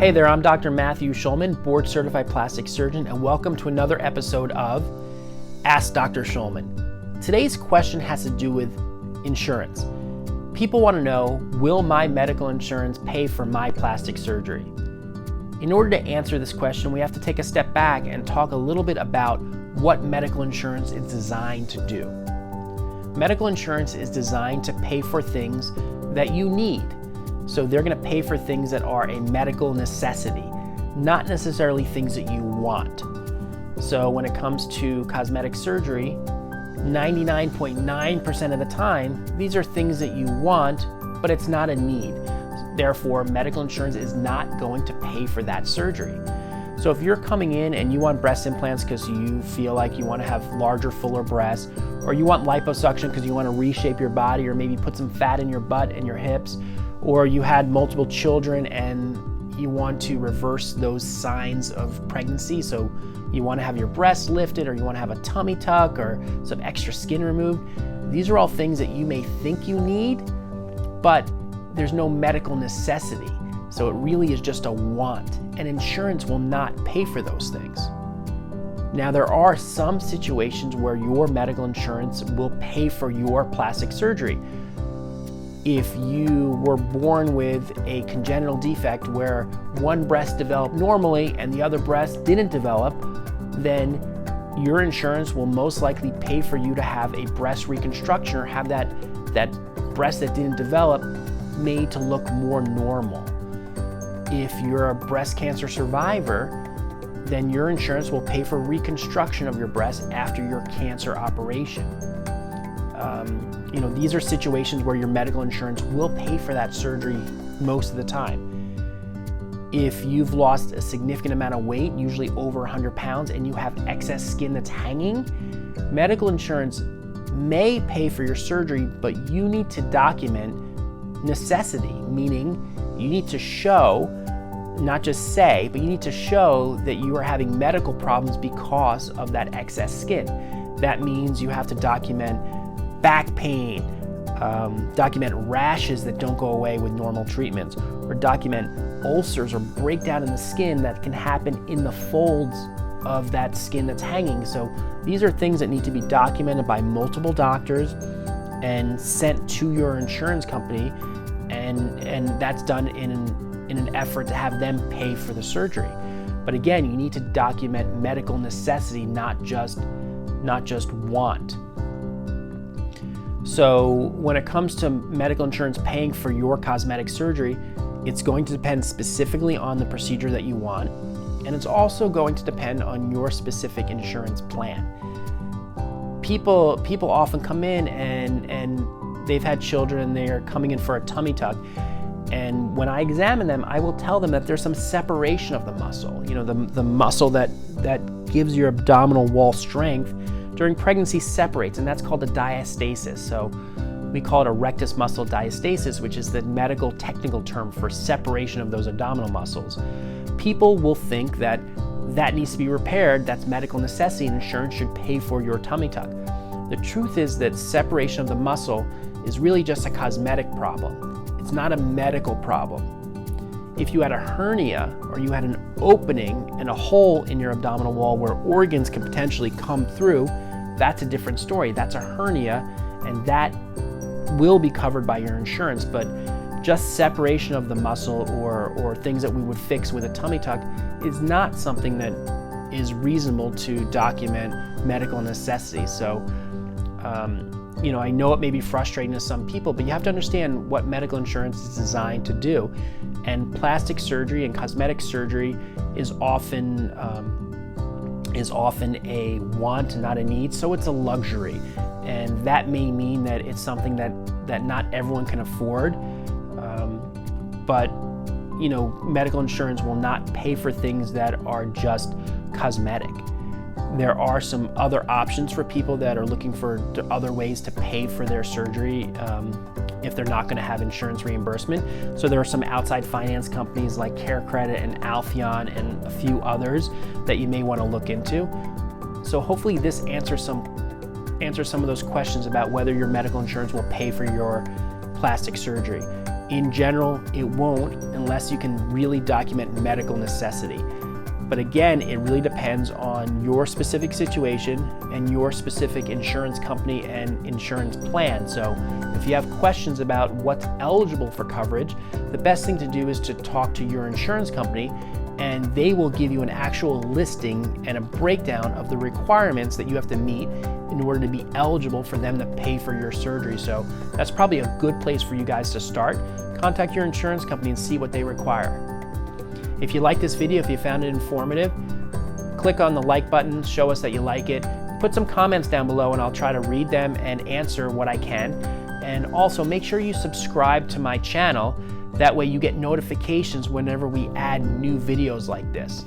Hey there, I'm Dr. Matthew Schulman, board certified plastic surgeon, and welcome to another episode of Ask Dr. Schulman. Today's question has to do with insurance. People want to know, will my medical insurance pay for my plastic surgery? In order to answer this question, we have to take a step back and talk a little bit about what medical insurance is designed to do. Medical insurance is designed to pay for things that you need. So they're going to pay for things that are a medical necessity, not necessarily things that you want. So when it comes to cosmetic surgery, 99.9% of the time, these are things that you want, but it's not a need. Therefore, medical insurance is not going to pay for that surgery. So if you're coming in and you want breast implants because you feel like you want to have larger, fuller breasts, or you want liposuction because you want to reshape your body or maybe put some fat in your butt and your hips, or you had multiple children and you want to reverse those signs of pregnancy, so you want to have your breasts lifted or you want to have a tummy tuck or some extra skin removed, these are all things that you may think you need, but there's no medical necessity. So it really is just a want, and insurance will not pay for those things. Now, there are some situations where your medical insurance will pay for your plastic surgery. If you were born with a congenital defect where one breast developed normally and the other breast didn't develop, then your insurance will most likely pay for you to have a breast reconstruction or have that breast that didn't develop made to look more normal. If you're a breast cancer survivor, then your insurance will pay for reconstruction of your breast after your cancer operation. These are situations where your medical insurance will pay for that surgery most of the time. If you've lost a significant amount of weight, usually over 100 pounds, and you have excess skin that's hanging, medical insurance may pay for your surgery, but you need to document necessity, meaning you need to show, not just say, but you need to show that you are having medical problems because of that excess skin. That means you have to document back pain, document rashes that don't go away with normal treatments, or document ulcers or breakdown in the skin that can happen in the folds of that skin that's hanging. So these are things that need to be documented by multiple doctors and sent to your insurance company, and that's done in an effort to have them pay for the surgery. But again, you need to document medical necessity, not just want. So when it comes to medical insurance paying for your cosmetic surgery, it's going to depend specifically on the procedure that you want, and it's also going to depend on your specific insurance plan. People often come in and they've had children and they're coming in for a tummy tuck, and when I examine them, I will tell them that there's some separation of the muscle. The muscle that gives your abdominal wall strength during pregnancy separates, and that's called a diastasis. So we call it a rectus muscle diastasis, which is the medical technical term for separation of those abdominal muscles. People will think that needs to be repaired, that's medical necessity, and insurance should pay for your tummy tuck. The truth is that separation of the muscle is really just a cosmetic problem. It's not a medical problem. If you had a hernia or you had an opening and a hole in your abdominal wall where organs can potentially come through, that's a different story. That's a hernia, and that will be covered by your insurance. But just separation of the muscle or things that we would fix with a tummy tuck is not something that is reasonable to document medical necessity. So I know it may be frustrating to some people, but you have to understand what medical insurance is designed to do. And plastic surgery and cosmetic surgery is often a want, not a need, so it's a luxury. And that may mean that it's something that not everyone can afford, but medical insurance will not pay for things that are just cosmetic. There are some other options for people that are looking for other ways to pay for their surgery if they're not going to have insurance reimbursement. So there are some outside finance companies like Care Credit and Alphion and a few others that you may want to look into. So hopefully this answers some of those questions about whether your medical insurance will pay for your plastic surgery. In general, it won't unless you can really document medical necessity. But again, it really depends on your specific situation and your specific insurance company and insurance plan. So if you have questions about what's eligible for coverage, the best thing to do is to talk to your insurance company, and they will give you an actual listing and a breakdown of the requirements that you have to meet in order to be eligible for them to pay for your surgery. So that's probably a good place for you guys to start. Contact your insurance company and see what they require. If you like this video, if you found it informative, click on the like button, show us that you like it. Put some comments down below and I'll try to read them and answer what I can. And also make sure you subscribe to my channel. That way you get notifications whenever we add new videos like this.